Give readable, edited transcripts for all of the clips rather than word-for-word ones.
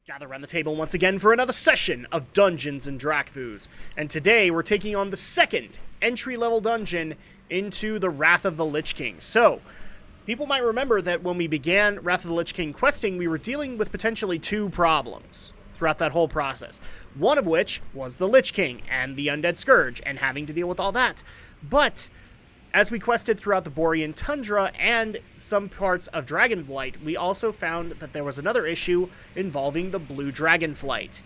Gather around the table once again for another session of Dungeons and Drakfus. And today we're taking on the second entry-level dungeon into the Wrath of the Lich King. So, people might remember that when we began Wrath of the Lich King questing, we were dealing with potentially two problems throughout that whole process. One of which was the Lich King and the Undead Scourge and having to deal with all that. But as we quested throughout the Borean Tundra and some parts of Dragonflight, we also found that there was another issue involving the Blue Dragonflight.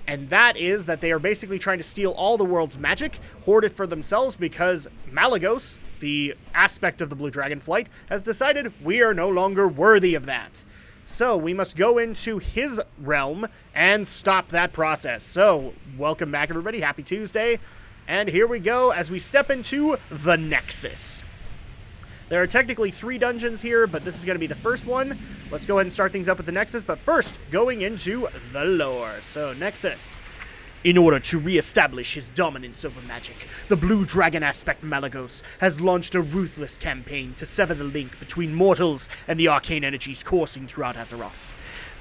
And that is that they are basically trying to steal all the world's magic, hoard it for themselves, because Malygos, the aspect of the Blue Dragonflight, has decided we are no longer worthy of that. So we must go into his realm and stop that process. So, welcome back everybody, happy Tuesday. And here we go as we step into the Nexus. There are technically 3 dungeons here, but this is going to be the first one. Let's go ahead and start things up with the Nexus, but first, going into the lore. So, Nexus. In order to re-establish his dominance over magic, the Blue Dragon aspect Malygos has launched a ruthless campaign to sever the link between mortals and the arcane energies coursing throughout Azeroth.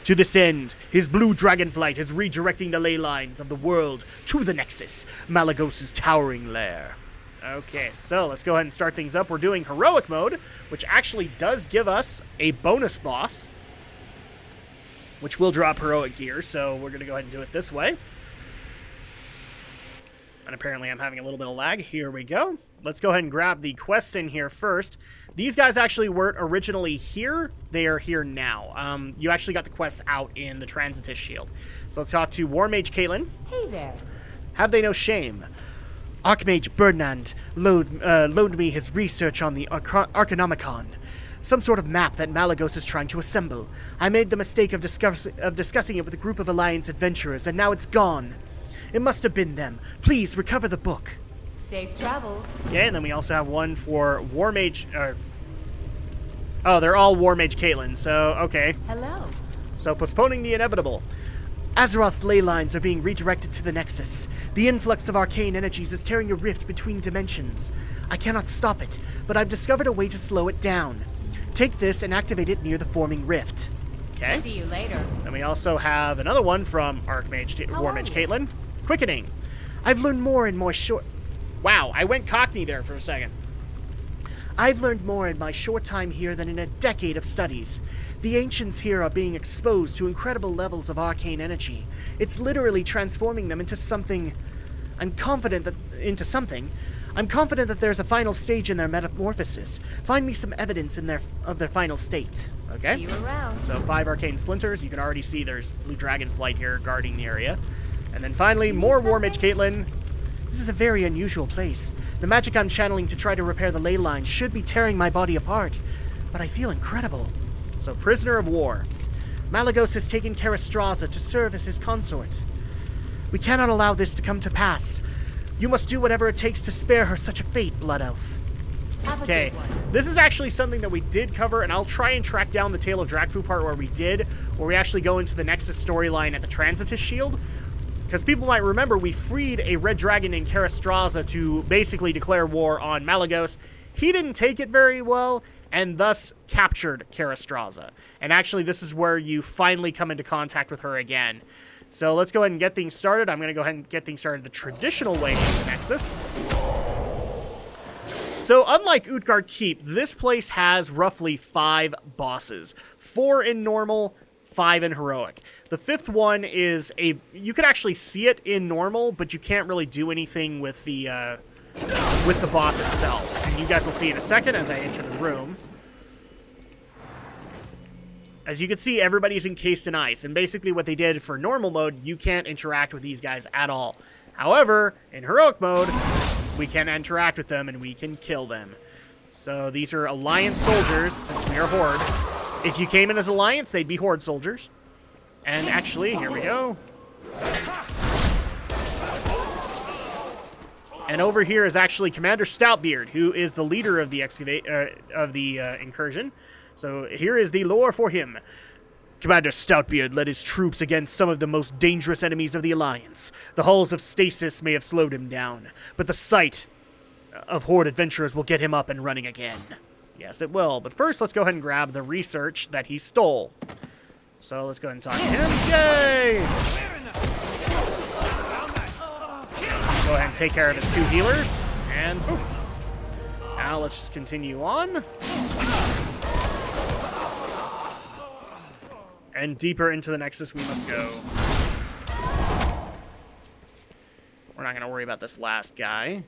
To this end, his Blue Dragonflight is redirecting the ley lines of the world to the Nexus, Malygos' towering lair. Okay, so let's go ahead and start things up. We're doing Heroic mode, which actually does give us a bonus boss, which will drop Heroic gear, so we're going to go ahead and do it this way. And apparently I'm having a little bit of lag. Here we go. Let's go ahead and grab the quests in here first. These guys actually weren't originally here. They are here now. You actually got the quests out in the Transitus Shield. So let's talk to War Mage Caitlin. Hey there. Have they no shame? Archmage Bernand loaned me his research on the Arcanomicon. Some sort of map that Malygos is trying to assemble. I made the mistake of discussing it with a group of Alliance adventurers, and now it's gone. It must have been them. Please, recover the book. Safe travels. Okay, and then we also have one for War Mage... oh, they're all War Mage Caitlin, so, okay. Hello. So, postponing the inevitable. Azeroth's ley lines are being redirected to the Nexus. The influx of arcane energies is tearing a rift between dimensions. I cannot stop it, but I've discovered a way to slow it down. Take this and activate it near the forming rift. Okay. See you later. Then we also have another one from War Mage Caitlin. Quickening. I've learned more in my short... Wow, I went Cockney there for a second. I've learned more in my short time here than in a decade of studies. The ancients here are being exposed to incredible levels of arcane energy. It's literally transforming them into something... I'm confident that there's a final stage in their metamorphosis. Find me some evidence of their final state. Okay? See you around. So 5 arcane splinters. You can already see there's Blue Dragonflight here guarding the area. And then finally, more War Mage Caitlin. This is a very unusual place. The magic I'm channeling to try to repair the ley lines should be tearing my body apart, but I feel incredible. So, Prisoner of War. Malygos has taken Karastraza to serve as his consort. We cannot allow this to come to pass. You must do whatever it takes to spare her such a fate, Blood Elf. Okay, this is actually something that we did cover, and I'll try and track down the Tale of Drakfu part where we actually go into the Nexus storyline at the Transitus Shield. Because people might remember, we freed a red dragon named Karastraza to basically declare war on Malygos. He didn't take it very well, and thus captured Karastraza. And actually, this is where you finally come into contact with her again. So let's go ahead and get things started. I'm going to go ahead and get things started the traditional way in the Nexus. So unlike Utgard Keep, this place has roughly 5 bosses. 4 in normal, 5 in heroic. The 5th one is you can actually see it in normal, but you can't really do anything with the boss itself. And you guys will see in a second as I enter the room. As you can see, everybody's encased in ice, and basically what they did for normal mode, you can't interact with these guys at all. However, in heroic mode, we can interact with them and we can kill them. So these are Alliance soldiers, since we are Horde. If you came in as Alliance, they'd be Horde soldiers. And actually, here we go. And over here is actually Commander Stoutbeard, who is the leader of the incursion. So here is the lore for him. Commander Stoutbeard led his troops against some of the most dangerous enemies of the Alliance. The halls of stasis may have slowed him down, but the sight of Horde adventurers will get him up and running again. Yes, it will. But first, let's go ahead and grab the research that he stole. So let's go ahead and talk to him. Yay! Go ahead and take care of his 2 healers. And boom. Now let's just continue on. And deeper into the Nexus we must go. We're not going to worry about this last guy.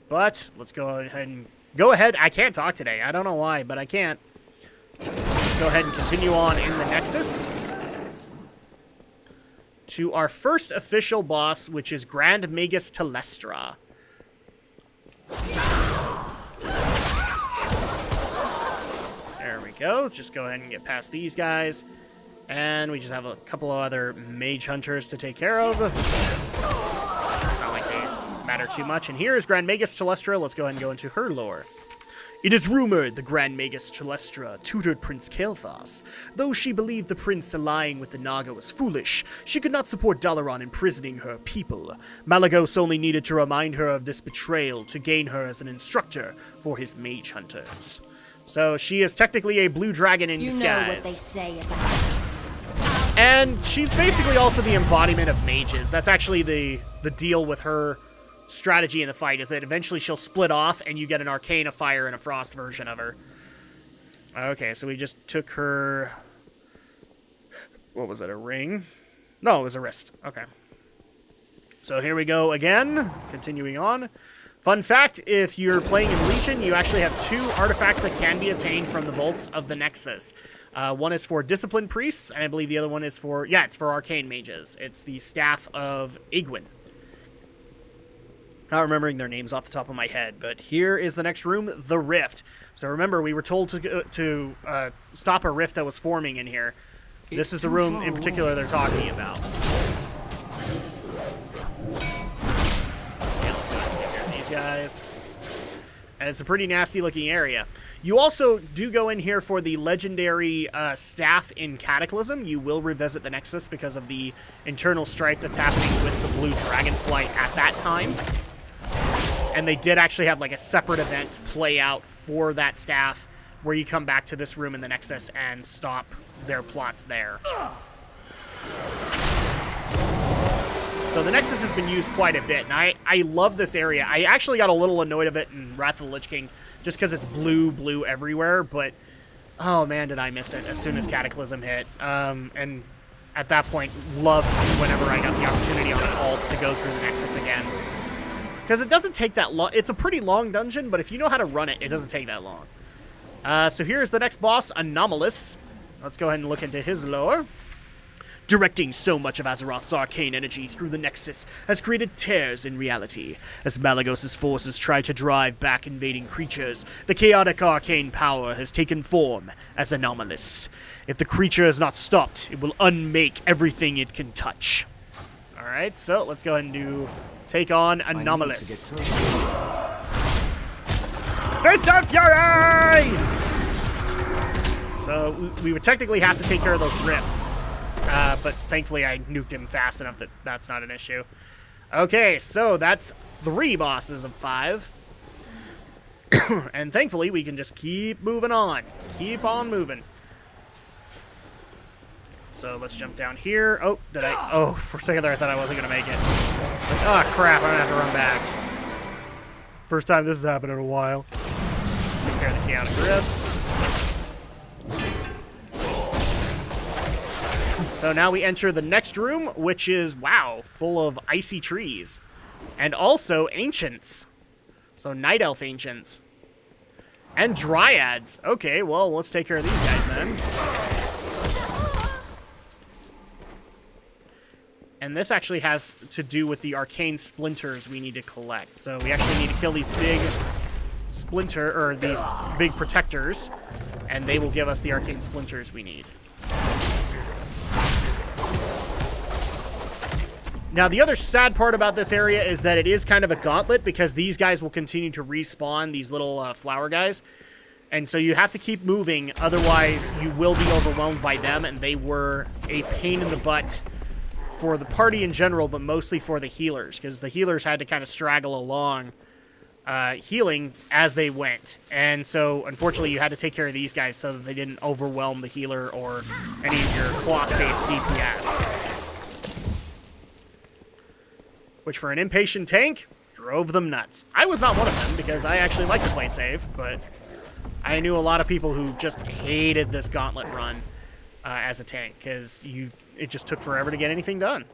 But let's go ahead and... Go ahead. I can't talk today. I don't know why, but I can't. Let's go ahead and continue on in the Nexus. To our first official boss, which is Grand Magus Telestra. There we go. Just go ahead and get past these guys. And we just have a couple of other mage hunters to take care of. Not like they matter too much. And here is Grand Magus Telestra. Let's go ahead and go into her lore. It is rumored the Grand Magus Telestra tutored Prince Kael'thas. Though she believed the prince allying with the Naga was foolish, she could not support Dalaran imprisoning her people. Malagos only needed to remind her of this betrayal to gain her as an instructor for his mage hunters. So she is technically a blue dragon in disguise. You know what they say about it. And she's basically also the embodiment of mages. That's actually the deal with her strategy in the fight, is that eventually she'll split off and you get an arcane, a fire, and a frost version of her. Okay, so we just took her... What was it, a ring? No, it was a wrist. Okay. So here we go again, continuing on. Fun fact, if you're playing in Legion, you actually have 2 artifacts that can be obtained from the vaults of the Nexus. One is for Disciplined Priests, and I believe the other one is for... Yeah, it's for Arcane Mages. It's the Staff of Egwin. Not remembering their names off the top of my head, but here is the next room, the Rift. So remember, we were told to stop a rift that was forming in here. This is the room in particular they're talking about. Yeah, let's go ahead and take care of these guys. And it's a pretty nasty looking area. You also do go in here for the legendary staff in Cataclysm. You will revisit the Nexus because of the internal strife that's happening with the blue dragonfly at that time. And they did actually have like a separate event play out for that staff where you come back to this room in the Nexus and stop their plots there. So the Nexus has been used quite a bit, and I love this area. I actually got a little annoyed of it in Wrath of the Lich King just because it's blue everywhere, but oh man, did I miss it as soon as Cataclysm hit. And at that point, loved whenever I got the opportunity on an alt to go through the Nexus again. Because it doesn't take that long. It's a pretty long dungeon, but if you know how to run it, it doesn't take that long. So here's the next boss, Anomalous. Let's go ahead and look into his lore. Directing so much of Azeroth's arcane energy through the Nexus has created tears in reality. As Malagos' forces try to drive back invading creatures, the chaotic arcane power has taken form as Anomalous. If the creature is not stopped, it will unmake everything it can touch. Alright, so let's go ahead and take on Anomalous. Fist of Fury! So we would technically have to take care of those rifts. But thankfully I nuked him fast enough that that's not an issue. Okay, so that's 3 bosses of 5. And thankfully we can just keep moving on. Keep on moving. So let's jump down here. Oh, oh, for a second there I thought I wasn't going to make it. Oh, crap, I'm going to have to run back. First time this has happened in a while. Take care of the chaotic rift. So now we enter the next room, which is, wow, full of icy trees. And also ancients. So night elf ancients. And dryads. Okay, well, let's take care of these guys then. And this actually has to do with the arcane splinters we need to collect. So we actually need to kill these big these big protectors, and they will give us the arcane splinters we need. Now, the other sad part about this area is that it is kind of a gauntlet because these guys will continue to respawn, these little flower guys. And so you have to keep moving, otherwise you will be overwhelmed by them, and they were a pain in the butt for the party in general, but mostly for the healers, because the healers had to kind of straggle along healing as they went. And so, unfortunately, you had to take care of these guys so that they didn't overwhelm the healer or any of your cloth-based DPS. Which, for an impatient tank, drove them nuts. I was not one of them, because I actually like to play it safe, but I knew a lot of people who just hated this gauntlet run as a tank, because it just took forever to get anything done.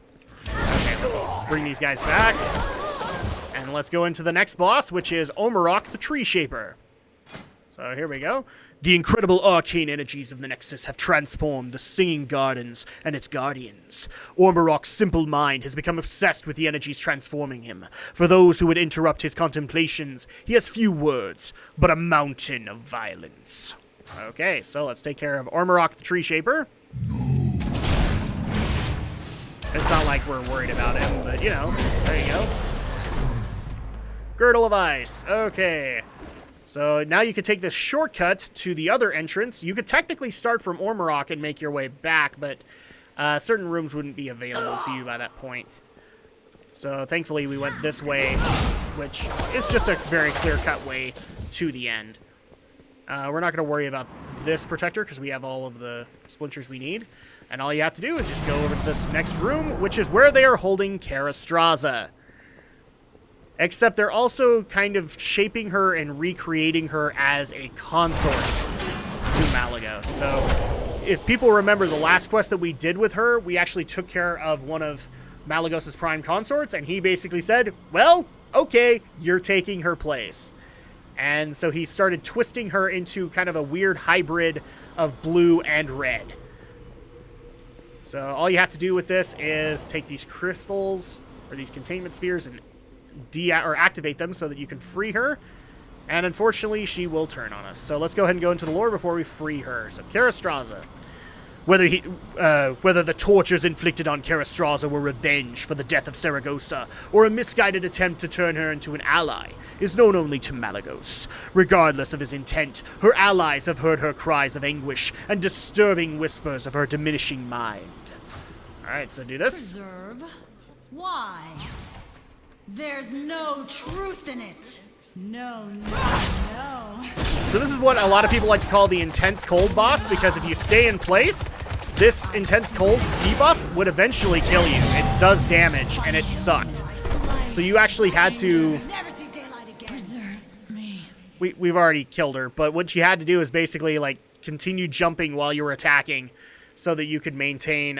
Okay, let's bring these guys back. And let's go into the next boss, which is Ormarok the Tree Shaper. So here we go. The incredible arcane energies of the Nexus have transformed the Singing Gardens and its guardians. Ormarok's simple mind has become obsessed with the energies transforming him. For those who would interrupt his contemplations, he has few words, but a mountain of violence. Okay, so let's take care of Ormarok the Tree Shaper. It's not like we're worried about him, but, you know, there you go. Girdle of Ice. Okay. So now you could take this shortcut to the other entrance. You could technically start from Ormarok and make your way back, but certain rooms wouldn't be available to you by that point. So thankfully we went this way, which is just a very clear-cut way to the end. We're not going to worry about this protector because we have all of the splinters we need. And all you have to do is just go over to this next room, which is where they are holding Karastraza. Except they're also kind of shaping her and recreating her as a consort to Malygos. So if people remember the last quest that we did with her, we actually took care of one of Malygos' prime consorts, and he basically said, well, okay, you're taking her place. And so he started twisting her into kind of a weird hybrid of blue and red. So all you have to do with this is take these crystals, or these containment spheres, and activate them so that you can free her. And unfortunately, she will turn on us. So let's go ahead and go into the lore before we free her. So Karastraza. Whether the tortures inflicted on Karastraza were revenge for the death of Saragossa, or a misguided attempt to turn her into an ally, is known only to Malygos. Regardless of his intent, her allies have heard her cries of anguish and disturbing whispers of her diminishing mind. Alright, so do this. Preserve? Why? There's no truth in it. No. So this is what a lot of people like to call the intense cold boss, because if you stay in place, this intense cold debuff would eventually kill you. It does damage, and it sucked. So you actually had to... We've already killed her, but what you had to do is basically like continue jumping while you were attacking so that you could maintain...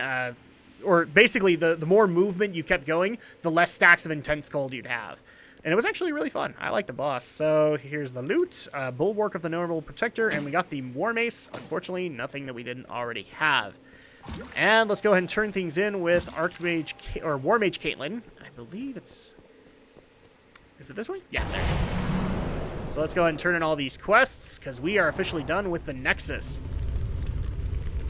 or basically, the more movement you kept going, the less stacks of intense cold you'd have. And it was actually really fun. I like the boss. So here's the loot, Bulwark of the Noble Protector, and we got the War Mace. Unfortunately, nothing that we didn't already have. And let's go ahead and turn things in with Archmage, or War Mage Caitlyn. I believe it's... Is it this way? Yeah, there it is. So let's go ahead and turn in all these quests, because we are officially done with the Nexus.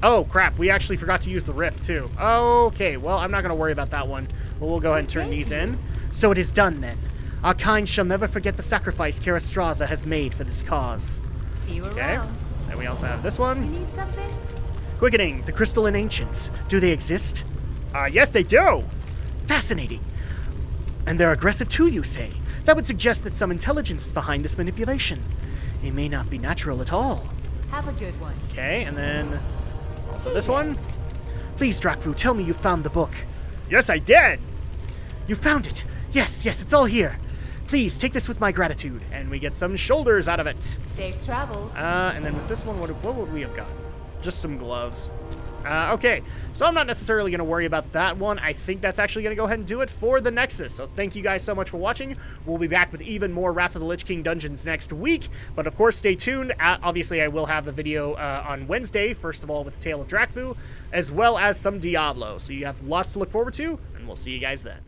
Oh, crap. We actually forgot to use the Rift, too. Okay, well, I'm not going to worry about that one. But we'll go ahead and turn these in. So it is done, then. Our kind shall never forget the sacrifice Karastraza has made for this cause. See you Okay. around. And we also have this one. You need something? Quickening, the crystalline ancients. Do they exist? Yes, they do. Fascinating. And they're aggressive too, you say? That would suggest that some intelligence is behind this manipulation. It may not be natural at all. Have a good one. Okay, and then... Also this one. Please, Drakfu, tell me you found the book. Yes, I did. You found it. Yes, it's all here. Please, take this with my gratitude. And we get some shoulders out of it. Safe travels. And then with this one, what would we have got? Just some gloves. Okay, so I'm not necessarily going to worry about that one. I think that's actually going to go ahead and do it for the Nexus. So thank you guys so much for watching. We'll be back with even more Wrath of the Lich King dungeons next week. But of course, stay tuned. Obviously, I will have the video on Wednesday, first of all, with the Tale of Drakfu, as well as some Diablo. So you have lots to look forward to, and we'll see you guys then.